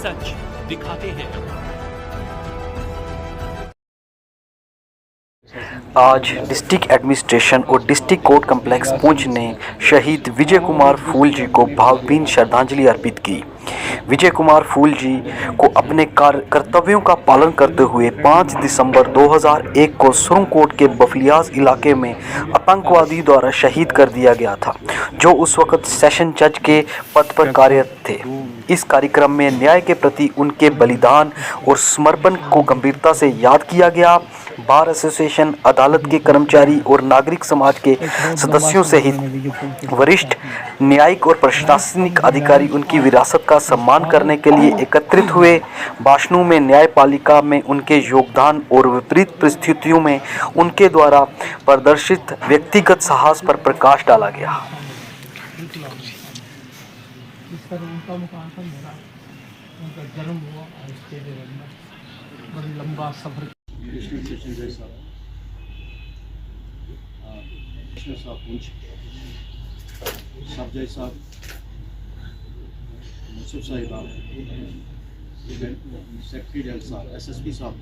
सच दिखाते हैं। आज डिस्ट्रिक्ट एडमिनिस्ट्रेशन और डिस्ट्रिक्ट कोर्ट कम्प्लेक्स पुंछ ने शहीद विजय कुमार फूल जी को भावभीनी श्रद्धांजलि अर्पित की। विजय कुमार फूल जी को अपने कर्तव्यों का पालन करते हुए 5 दिसंबर 2001 को सुरंगकोट के बफलियाज इलाके में आतंकवादी द्वारा शहीद कर दिया गया था, जो उस वक्त सेशन जज के पद पर कार्यरत थे। इस कार्यक्रम में न्याय के प्रति उनके बलिदान और समर्पण को गंभीरता से याद किया गया। बार एसोसिएशन, अदालत के कर्मचारी और नागरिक समाज के सदस्यों सहित वरिष्ठ न्यायिक और प्रशासनिक अधिकारी उनकी विरासत का सम्मान करने के लिए एकत्रित हुए। भाषणों में न्यायपालिका में उनके योगदान और विपरीत परिस्थितियों में उनके द्वारा प्रदर्शित व्यक्तिगत साहस पर प्रकाश डाला गया। उनका जन्म हुआ बड़ी लंबा सफर। डिस्ट्रिक्ट सेशन जज साहब, कमिश्नर साहब पुंछ, सब जज साहब, मुंसिफ साहिबा, सेक्रेटरी जनरल साहब, एसएसपी साहब,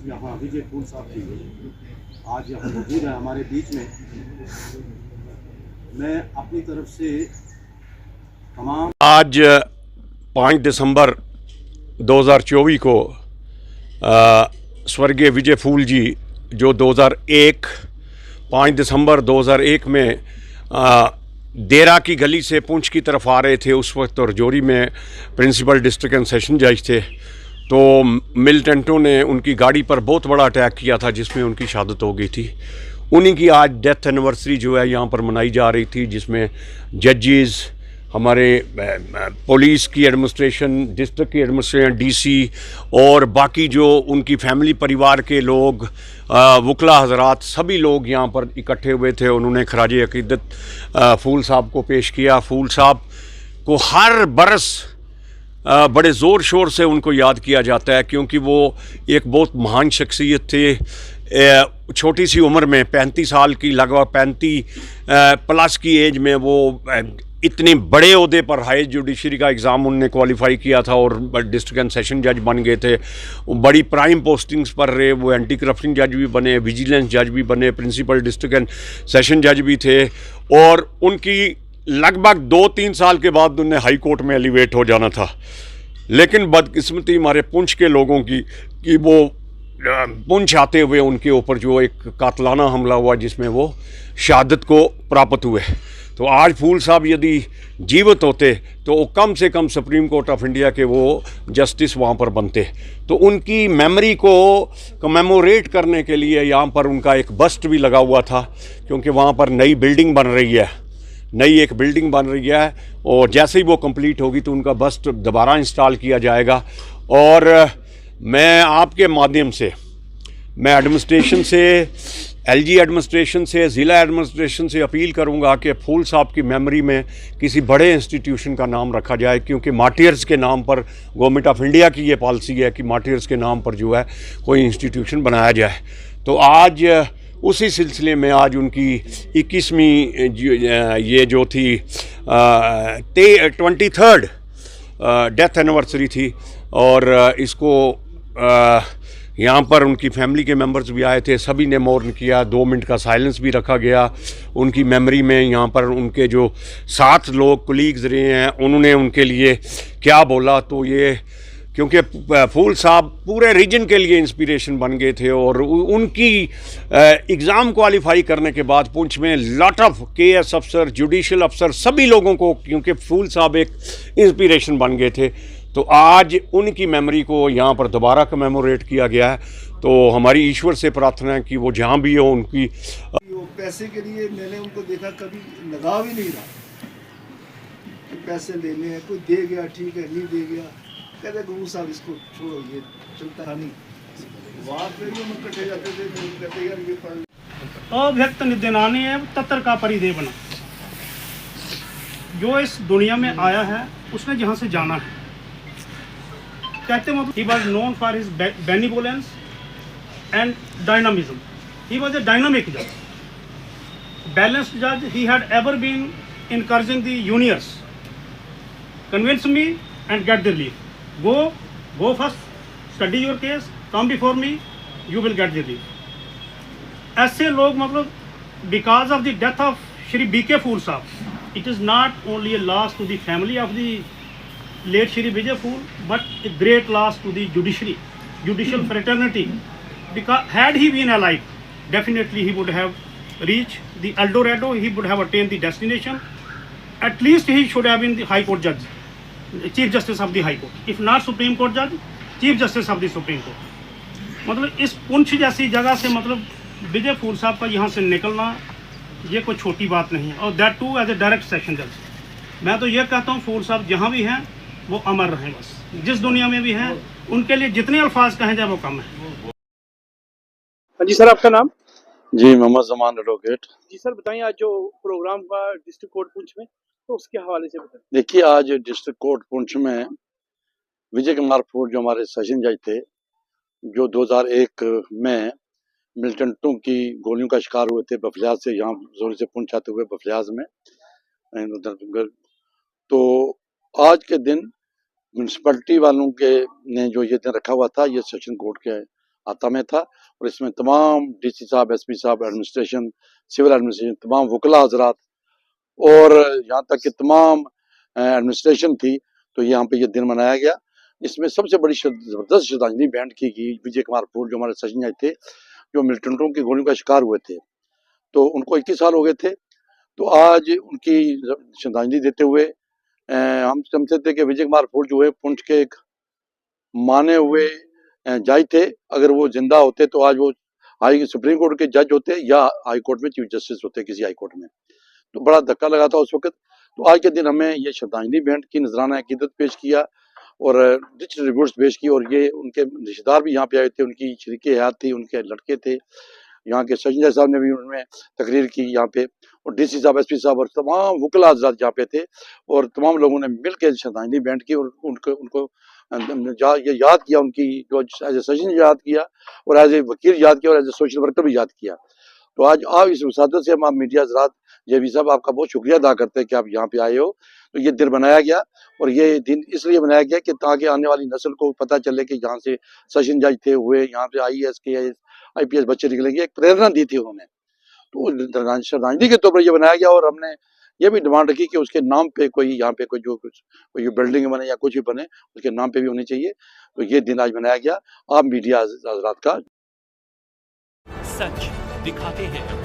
यहाँ विजय फूल साहब जी आज यहाँ मौजूद है हमारे बीच में। मैं अपनी तरफ से तमाम आज 5 दिसंबर 2024 को स्वर्गीय विजय फूल जी जो 5 दिसंबर 2001 में देरा की गली से पुंछ की तरफ आ रहे थे। उस वक्त रजौरी में प्रिंसिपल डिस्ट्रिक्ट एंड सेशन जज थे, तो मिलिटेंटों ने उनकी गाड़ी पर बहुत बड़ा अटैक किया था जिसमें उनकी शहादत हो गई थी। उन्हीं की आज डेथ एनिवर्सरी जो है यहाँ पर मनाई जा रही थी, जिसमें जजेस, हमारे पुलिस की एडमिनिस्ट्रेशन, डिस्ट्रिक्ट की एडमिनिस्ट्रेशन, डीसी और बाकी जो उनकी फैमिली परिवार के लोग, वकला हजरात, सभी लोग यहाँ पर इकट्ठे हुए थे। उन्होंने खराज अकीदत फूल साहब को पेश किया। फूल साहब को हर बरस बड़े ज़ोर शोर से उनको याद किया जाता है, क्योंकि वो एक बहुत महान शख्सियत थे। छोटी सी उम्र में 35 साल की, लगभग 35 प्लस की एज में वो इतने बड़े ओहदे पर हाई जुडिशरी का एग्ज़ाम उनने क्वालिफाई किया था और डिस्ट्रिक्ट एंड सेशन जज बन गए थे। बड़ी प्राइम पोस्टिंग्स पर रहे। वो एंटी करप्शन जज भी बने, विजिलेंस जज भी बने, प्रिंसिपल डिस्ट्रिक्ट एंड सेशन जज भी थे। और उनकी लगभग 2-3 साल के बाद उन्हें हाई कोर्ट में एलिवेट हो जाना था। लेकिन बदकिस्मती हमारे पुंछ के लोगों की कि वो पुंछ आते हुए उनके ऊपर जो एक कातलाना हमला हुआ जिसमें वो शहादत को प्राप्त हुए। तो आज फूल साहब यदि जीवित होते तो कम से कम सुप्रीम कोर्ट ऑफ इंडिया के वो जस्टिस वहाँ पर बनते। तो उनकी मेमोरी को कमेमोरेट करने के लिए यहाँ पर उनका एक बस्ट भी लगा हुआ था, क्योंकि वहाँ पर नई बिल्डिंग बन रही है, नई एक बिल्डिंग बन रही है, और जैसे ही वो कंप्लीट होगी तो उनका बस्ट दोबारा इंस्टॉल किया जाएगा। और मैं आपके माध्यम से, मैं एडमिनिस्ट्रेशन से, एलजी एडमिनिस्ट्रेशन से, ज़िला एडमिनिस्ट्रेशन से अपील करूंगा कि फूल साहब की मेमोरी में किसी बड़े इंस्टीट्यूशन का नाम रखा जाए, क्योंकि मार्टियर्स के नाम पर गवर्नमेंट ऑफ इंडिया की ये पॉलिसी है कि मार्टियर्स के नाम पर जो है कोई इंस्टीट्यूशन बनाया जाए। तो आज उसी सिलसिले में आज उनकी 21वीं ये जो थी 23rd डेथ एनिवर्सरी थी, और इसको यहाँ पर उनकी फैमिली के मेंबर्स भी आए थे, सभी ने मौन किया। 2 मिनट का साइलेंस भी रखा गया उनकी मेमोरी में। यहाँ पर उनके जो 7 लोग कोलीग्स रहे हैं उन्होंने उनके लिए क्या बोला, तो ये क्योंकि फूल साहब पूरे रीजन के लिए इंस्पिरेशन बन गए थे। और उनकी एग्ज़ाम क्वालिफाई करने के बाद पुंछ में लॉट ऑफ केएस अफसर, जुडिशल अफसर, सभी लोगों को, क्योंकि फूल साहब एक इंस्पिरेशन बन गए थे, तो आज उनकी मेमोरी को यहाँ पर दोबारा कमेमोरेट किया गया है। तो हमारी ईश्वर से प्रार्थना है कि वो जहाँ भी हो उनकी पैसे के लिए मैंने उनको देखा कभी लगाव ही नहीं रहा कि पैसे लेने हैं, कोई दे गया ठीक है, नहीं दे गया कहते गुरु साहब इसको छोड़ो, ये चलता नहीं। वहाँ पे जो हम इकट्ठे जाते थे कहते यार ये पढ़ अव्यक्त निदेनाने तत्र का परिदेव बना। जो इस दुनिया में आया है उसने जहाँ से जाना है, कहते मतलब he was known for his benevolence and dynamism. He was a dynamic judge, balanced judge. He had ever been encouraging the juniors, convince me and get the leave. Go first, study your case, come before me, you will get the relief। ऐसे लोग मतलब because of the death of Shri B.K. Phool साहब, it is not only a loss to the family of the late Shri Vijay Phool, but a great loss to the judicial fraternity, because had he been alive, definitely he would have reached the El Dorado, he would have attained the destination. At least he should have been the High Court judge, Chief Justice of the High Court, if not Supreme Court judge, Chief Justice of the Supreme Court। मतलब इस पुंछ जैसी जगह से मतलब विजय फूल साहब का यहाँ से निकलना ये कोई छोटी बात नहीं है, और that too as a direct session जज। मैं तो ये कहता हूँ फूल साहब जहाँ भी हैं वो अमर रहें, बस जिस दुनिया में भी हैं उनके लिए जितने अल्फाज कहें जाए वो कम है। हाँ जी सर, आपका नाम? जी, मोहम्मद जमान एडवोकेट। जी सर, बताइए आज जो प्रोग्राम हुआ डिस्ट्रिक्ट कोर्ट पुंछ में, तो उसके हवाले से बताइए। देखिए, आज डिस्ट्रिक्ट कोर्ट पुंछ में विजय कुमार फूल जो हमारे सेशन जज थे, जो 2001 में मिलिटेंटों की गोलियों का शिकार हुए थे बफलियाज से, यहाँ जोर से पुंछ आते हुए बफलियाज में, तो आज के दिन म्यूनसिपलिटी वालों के ने जो ये दिन रखा हुआ था, ये सेशन कोर्ट के आता में था, और इसमें तमाम डीसी साहब, एसपी साहब, एडमिनिस्ट्रेशन, सिविल एडमिनिस्ट्रेशन, तमाम वकला हजरात और यहाँ तक कि तमाम एडमिनिस्ट्रेशन थी, तो यहाँ पे ये दिन मनाया गया। इसमें सबसे बड़ी जबरदस्त श्रद्धांजलि भेंट की गई विजय कुमार फूल जो हमारे सेशन जज थे, जो मिलिटेंटों की गोलियों का शिकार हुए थे, तो उनको 21 साल हो गए थे। तो आज उनकी श्रद्धांजलि देते हुए हम समझते थे कि विजय कुमार फूल जो है पुंछ के एक माने हुए जज थे। अगर वो जिंदा होते तो आज वो सुप्रीम कोर्ट के जज होते या हाई कोर्ट में चीफ जस्टिस होते, किसी हाई कोर्ट में। तो बड़ा धक्का लगा था उस वक्त। तो आज के दिन हमें ये श्रद्धांजलि भेंट की, नजराना अकीदत पेश किया और रिच ट्रिब्यूट्स पेश की, और ये उनके रिश्तेदार भी यहाँ पे आए थे, उनकी शरीके हयात थी, उनके लड़के थे। यहाँ के सेशन जज साहब ने भी उनमें तकरीर की यहाँ पे, और डीसी साहब, एसपी साहब और तमाम वकला हजरात यहाँ पे थे, और तमाम लोगों ने मिल के श्रद्धांजलि भेंट की और उनको ये याद किया, उनकी जो एज ए सेशन याद किया और एज ए वकील याद किया और एज ए सोशल वर्कर भी याद किया। तो आज आप इस वसादत से हम आप मीडिया हजरात, जेबी साहब, आपका बहुत शुक्रिया अदा करते हैं कि आप यहाँ पे आए हो। तो ये दिन बनाया गया, और ये दिन इसलिए बनाया गया कि ताकि आने वाली नस्ल को पता चले कि यहाँ से सेशन जज थे हुए, यहाँ पे IAS के IPS बच्चे निकलेंगे, एक प्रेरणा दी थी उन्होंने। तो श्रद्धांजलि के तौर पर यह बनाया गया, और हमने ये भी डिमांड रखी कि उसके नाम पे कोई यहाँ पे कोई बिल्डिंग बने या कुछ भी बने, उसके नाम पे भी होनी चाहिए। तो ये दिन आज बनाया गया। आप मीडिया हजरात का सच दिखाते हैं।